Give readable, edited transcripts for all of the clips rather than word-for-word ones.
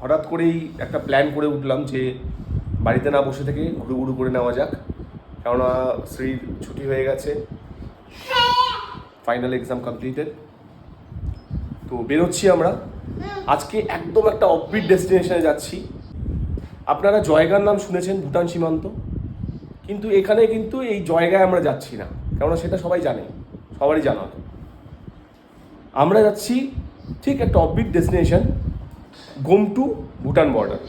হঠাৎ করেই একটা প্ল্যান করে উঠলাম যে বাড়িতে না বসে থেকে ঘুরু করে নেওয়া যাক, কেননা শ্রীর ছুটি হয়ে গেছে, ফাইনাল এক্সাম কমপ্লিটেড। তো বেরোচ্ছি আমরা আজকে, একদম একটা অফবিট ডেস্টিনেশনে যাচ্ছি। আপনারা জয়গার নাম শুনেছেন, ভুটান সীমান্ত, কিন্তু এখানে কিন্তু এই জয়গায় আমরা যাচ্ছি না, কেননা সেটা সবাই জানে, সবারই জানা। আমরা যাচ্ছি ঠিক একটা offbeat destination, Gomtu Bhutan border.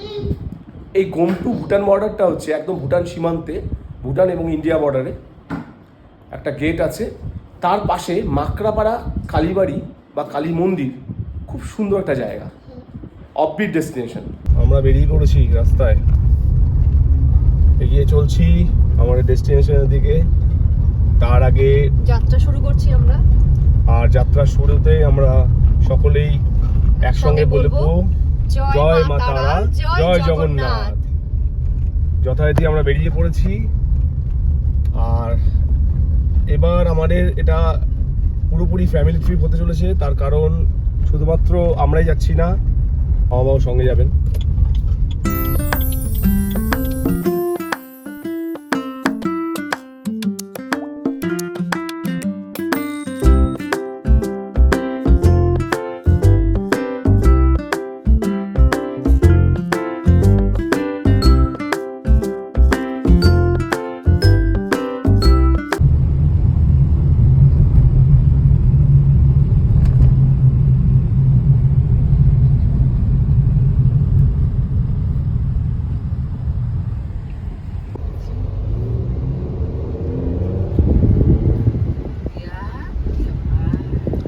এই গোমটু ভুটান বর্ডারটা হচ্ছে একদম ভুটান সীমান্তে, ভুটান এবং ইন্ডিয়া বর্ডারে একটা গেট আছে, তার পাশে মাকড়াপাড়া কালীবাড়ি বা কালী মন্দির, খুব সুন্দর একটা জায়গা, অফবিট ডেস্টিনেশন। আমরা বেরিয়ে পড়েছি রাস্তায়, এগিয়ে চলছি আমাদের ডেস্টিনেশনের দিকে। তার আগে যাত্রা শুরু করছি আমরা, আর যাত্রার শুরুতে আমরা সকলেই একসঙ্গে বলবো জয় মা তারা, জয় জগন্নাথ। যথারীতি আমরা বেরিয়ে পড়েছি। আর এবার আমাদের এটা পুরোপুরি ফ্যামিলি ট্রিপ হতে চলেছে, তার কারণ শুধুমাত্র আমরাই যাচ্ছি না, বাবা মাও সঙ্গে যাবেন।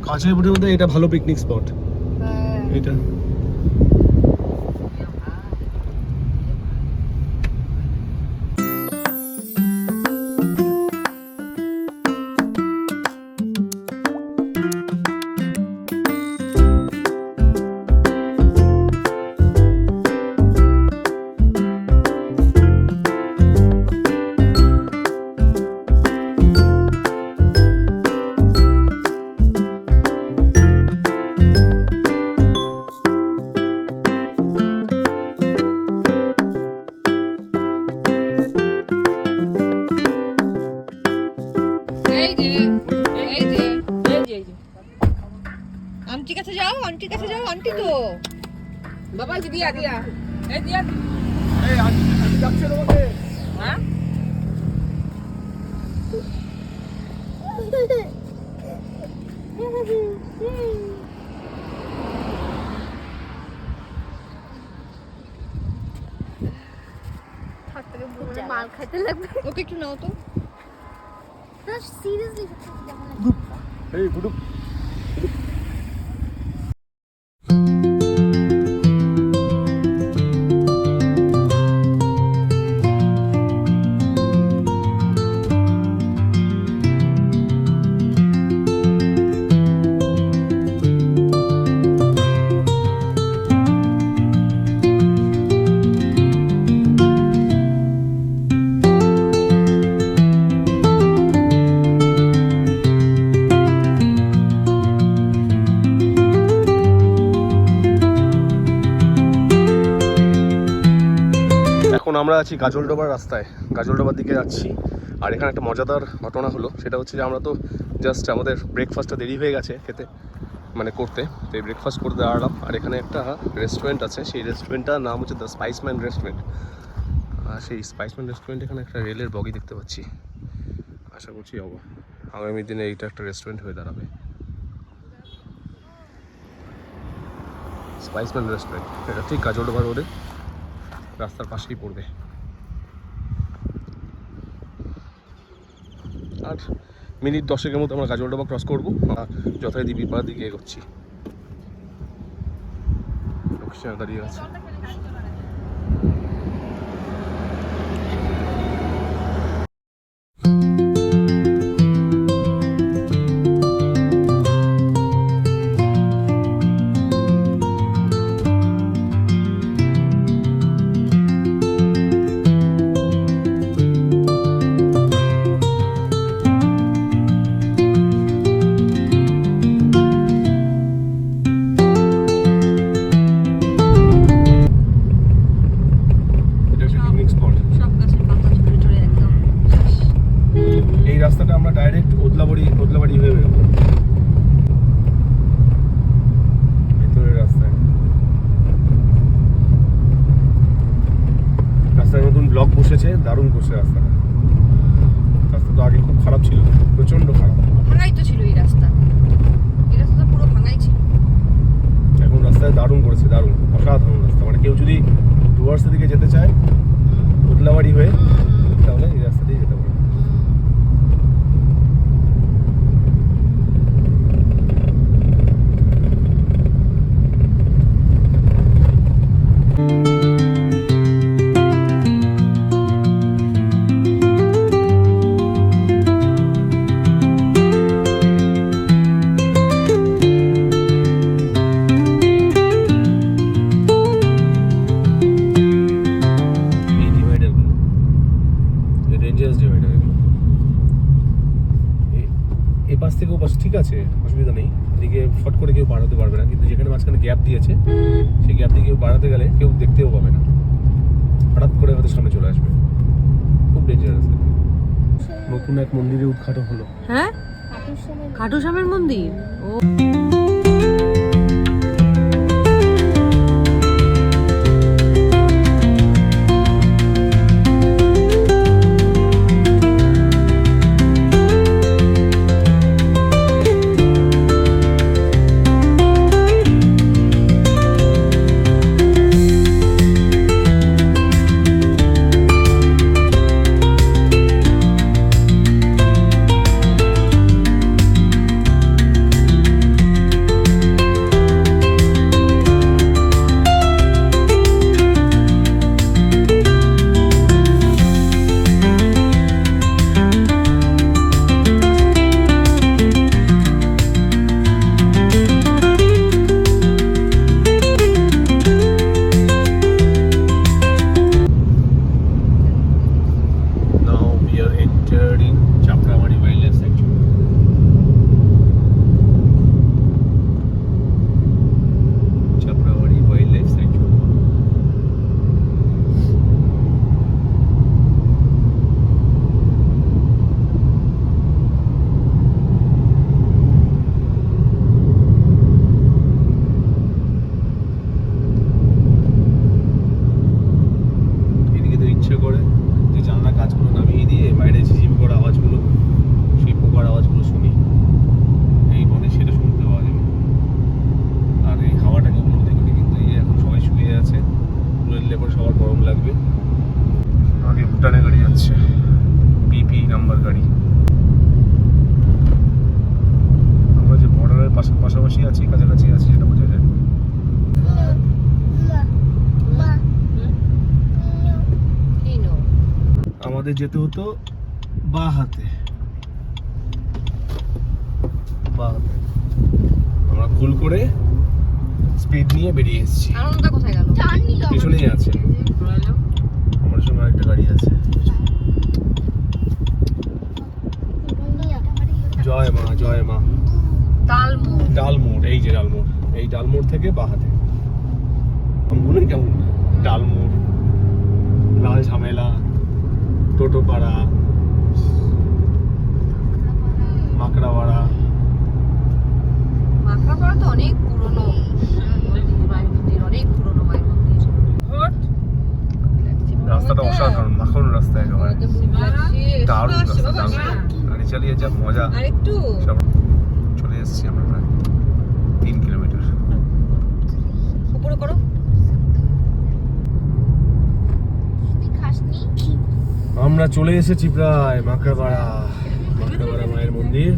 কাঁচেরপুরের মধ্যে এটা ভালো পিকনিক স্পট, এটা আন্টির কাছে যাও, আন্টির কাছে যাও, আন্টি তো বাবা দিয়া দিয়া এই দিয়া এই আন্টি যাচ্ছে তোমাকে। হ্যাঁ মাল খাইতে লাগবে, ওকে একটু নাও তো। সিরিয়াসলি এই গুডু আমরা আছি গাজলডোবার রাস্তায়, গাজলডোবার দিকে যাচ্ছি। আর এখানে একটা মজাদার ঘটনা হলো, সেটা হচ্ছে যে আমরা তো জাস্ট আমাদের ব্রেকফাস্টটা দেরি হয়ে গেছে খেতে, মানে করতে, তো এই ব্রেকফাস্ট করতে দাঁড়ালাম। আর এখানে একটা রেস্টুরেন্ট আছে, সেই রেস্টুরেন্টটার নাম হচ্ছে দ্য স্পাইসম্যান রেস্টুরেন্ট। আর সেই স্পাইসম্যান রেস্টুরেন্ট এখানে একটা রেলের বগি দেখতে পাচ্ছি। আশা করছি আগামী দিনে এইটা একটা রেস্টুরেন্ট হয়ে দাঁড়াবে। স্পাইসম্যান রেস্টুরেন্ট, এটা ঠিক গাজলডোবা রোডে রাস্তার পাশেই পড়বে। আর মিনিট 10-এর মতো আমরা গাজলডোবা ক্রস করবো, যথারীতি বিপার দিকে এগোচ্ছি। দাঁড়িয়ে আছে। দারুণ করছে রাস্তাটা। রাস্তা তো আগে খুব খারাপ ছিল, প্রচন্ড খারাপ। ভাঙাই তো ছিল এই রাস্তা তো পুরো ভাঙাই ছিল। এখন রাস্তায় দারুণ করেছে, দারুণ অসাধারণ রাস্তা। মানে কেউ যদি ডুয়ার্সের দিকে যেতে চায় উদলাবাড়ি হয়ে, তাহলে এই রাস্তা দিয়ে যেতে পারে। এই ডিভাইডারগুলো, এই ডেঞ্জারাস ডিভাইডার এগুলো। এই পাশ থেকে ও পাশ ঠিক আছে, অসুবিধা নেই। এদিকে ফট করে কেউ বাড়াতে পারবে না, কিন্তু যেখানে মাঝখানে গ্যাপ দিয়েছে সেই গ্যাপ দিয়ে কেউ বাড়াতে গেলে কেউ দেখতেও পাবে না, হঠাৎ করে হয়তো সামনে চলে আসবে। খুব ডেঞ্জারাস। নতুন এক মন্দিরের উদ্ঘাটন হলো। হ্যাঁ, খাটু শ্যামের মন্দির। ও ভুটানে গাড়ি যাচ্ছে, পিপি নাম্বার গাড়ি। আমরা যে বর্ডারের পাশাপাশি আছি, কাছাকাছি আছি, সেটা বোঝা যায়। আমাদের যেতে হতো বাঁ হাতে, আমরা ভুল করে স্পিড নিয়ে বেরিয়ে এসেছি। আনন্দটা কোথায় গেল? পিছনেই আছে, আমার সঙ্গে আরেকটা গাড়ি আছে। জয় মা, জয় মা। ডালমোড়, এই যে ডালমোড়, এই ডালমোড় থেকে বাঁ হাতে। আমগুলোই কেমন, ডালমোড়, লাল ঝামেলা, টোটোপাড়া, মাকড়াপাড়া। মাকড়াপাড়া তো অনেক পুরনো মন্দির, অনেক পুরনো মায়ের মন্দির। রাস্তাটা অসাধারণ, মাখন রাস্তা একেবারে, দারুণ রাস্তা, দারুণ। গাড়ি চালিয়ে যা মজা। আরেকটু চলে এসেছি আমরা প্রায় 3 কিলোমিটার। উপরে করো। আমরা চলে এসেছি প্রায় মাকড়াপাড়া মায়ের মন্দির।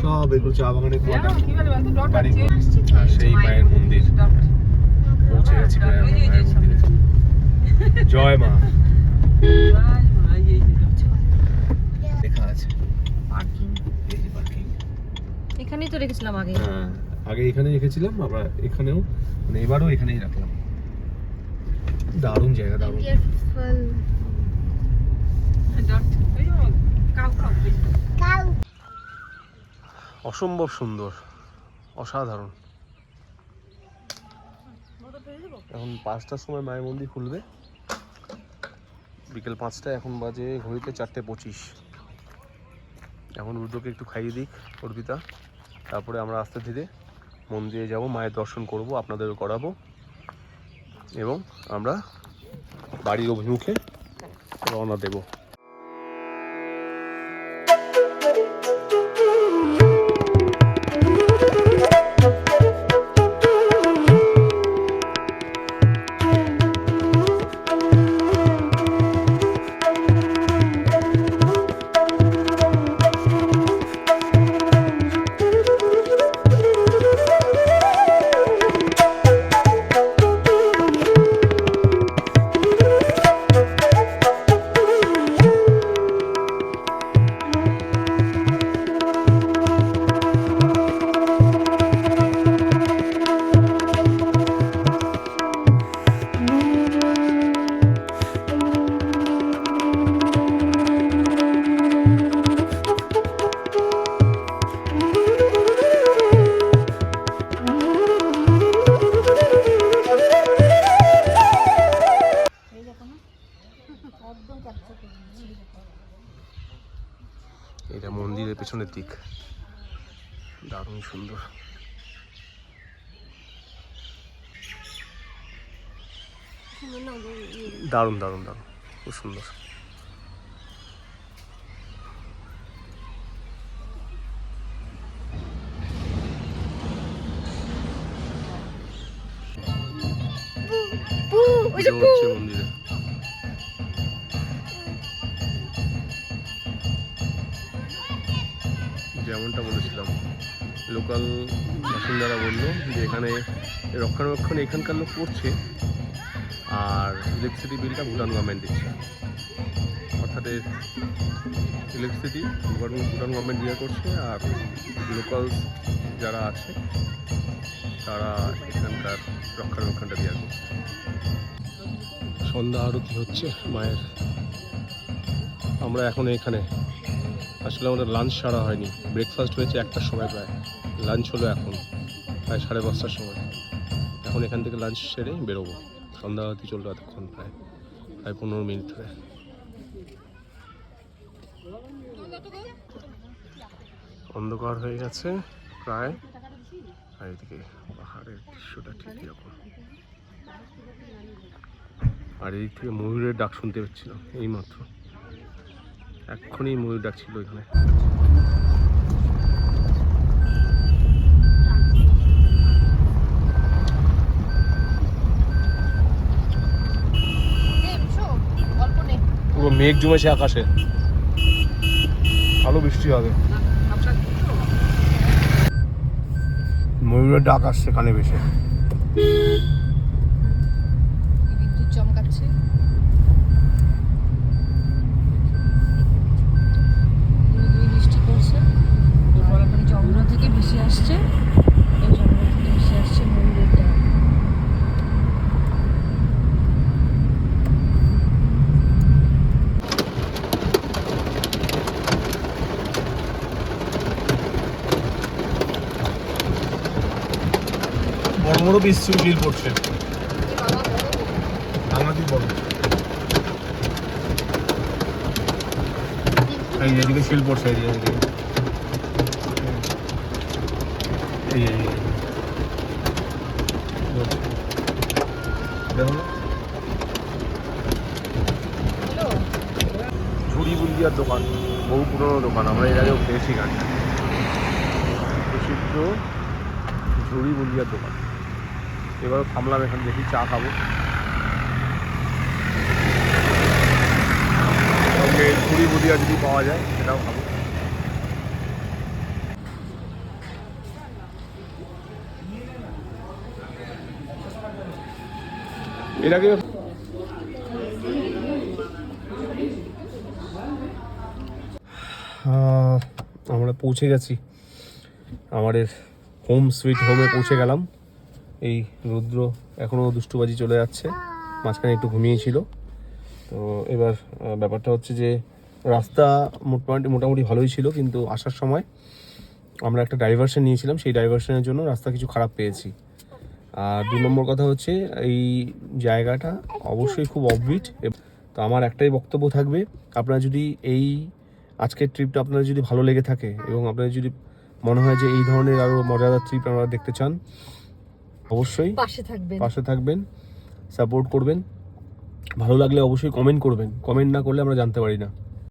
সব এগুলো চা বাগানের বাড়ি, আর সেই মায়ের মন্দির। পৌঁছে গেছি মায়ের মন্দিরে। জয় মা লেখা আছে। এই যে পার্কিং, এখানেই তো রেখেছিলাম আগে। হ্যাঁ, আগে এখানে রেখেছিলাম, আমরা এখানেও, মানে এবারও এখানেই রাখলাম। দারুণ জায়গা, দারুণ। অসম্ভব সুন্দর, অসাধারণ। এখন 5টার সময় মায়ের মন্দির খুলবে, বিকেল 5টা, এখন বাজে ঘড়িতে 4:25। এখন রুদ্রকে একটু খাইয়ে দিক অর্পিতা, তারপরে আমরা আস্তে ধীরে মন্দিরে যাব, মায়ের দর্শন করব, আপনাদেরও করাবো, এবং আমরা বাড়ির অভিমুখে রওনা দেব। এটা মন্দিরের পেছনের দিক, দারুণ সুন্দর। দারুণ দারুণ দারুণ, খুব সুন্দর। পুজো হচ্ছে মন্দিরে। যেমনটা বলেছিলাম, লোকাল বাসিন্দারা বললো যে এখানে রক্ষণাবেক্ষণ এখানকার লোক করছে, আর ইলেকট্রিসিটি বিলটা ভুটান গভর্নমেন্ট দিচ্ছে। অর্থাৎ ইলেকট্রিসিটি ভুটান গভর্নমেন্ট দিয়ে করছে, আর লোকাল যারা আছে তারা এখানকার রক্ষণাবেক্ষণটা দিয়ে করছে। সন্ধ্যা আরতি হচ্ছে মায়ের। আমরা এখন এখানে আসলে আমাদের লাঞ্চ সারা হয়নি, ব্রেকফাস্ট হয়েছে 1টার সময়, প্রায় লাঞ্চ হলো এখন প্রায় 5:30টার সময়। এখন এখান থেকে লাঞ্চ সেরে বেরোবো। সন্ধ্যা আরতি চললো এতক্ষণ, প্রায় 15 মিনিট ধরে। অন্ধকার হয়ে গেছে প্রায়, আর এদিকে পাহাড়ের দৃশ্যটা ঠিক এরকম। আর এদিক থেকে ময়ূরের ডাক শুনতে পাচ্ছিলাম এইমাত্র, এক্ষুনি ময়ূর ডাক ছিল এখানে। পুরো মেঘ জমেছে আকাশে, ভালো বৃষ্টি হবে। ময়ূরের ডাক আসছে কানে বেশি। বিদ্যুৎ চমকাচ্ছে। বৃষ্টি পড়ছে, জঙ্গল থেকে ভেসে আসছে, এই জঙ্গল থেকে ভেসে আসছে ময়ূরের ডাক। বড় বড় বৃষ্টি বিল পড়ছে, আমাদের বড়। এই এদিকে শিল পড়ছে, এদিকে এই ঝুড়ি বুন্দিয়ার দোকান, বহু পুরনো দোকান, আমরা এর আগেও খেয়েছি গানটা। প্রসিদ্ধ ঝুড়ি বুন্দিয়ার দোকান। এবারও থামলাম এখানে, দেখি চা খাবো, সঙ্গে ঝুড়ি বুন্দিয়া যদি পাওয়া যায় সেটাও খাবো। এর আগে আমরা পৌঁছে গেছি আমাদের হোম সুইট হোমে পৌঁছে গেলাম। এই রুদ্র এখনও দুষ্টুবাজি চলে যাচ্ছে, মাঝখানে একটু ঘুমিয়েছিল। তো এবার ব্যাপারটা হচ্ছে যে রাস্তা মোটামুটি ভালোই ছিল, কিন্তু আসার সময় আমরা একটা ডাইভারশন নিয়েছিলাম, সেই ডাইভারশনের জন্য রাস্তা কিছু খারাপ পেয়েছি। আর 2 নম্বর কথা হচ্ছে এই জায়গাটা অবশ্যই খুব অফবিট। তো আমার একটাই বক্তব্য থাকবে, আপনারা যদি এই আজকের ট্রিপটা আপনাদের যদি ভালো লেগে থাকে এবং আপনাদের যদি মনে হয় যে এই ধরনের আরও মজাদার ট্রিপ আপনারা দেখতে চান, অবশ্যই পাশে থাকবেন, সাপোর্ট করবেন। ভালো লাগলে অবশ্যই কমেন্ট করবেন, কমেন্ট না করলে আমরা জানতে পারি না।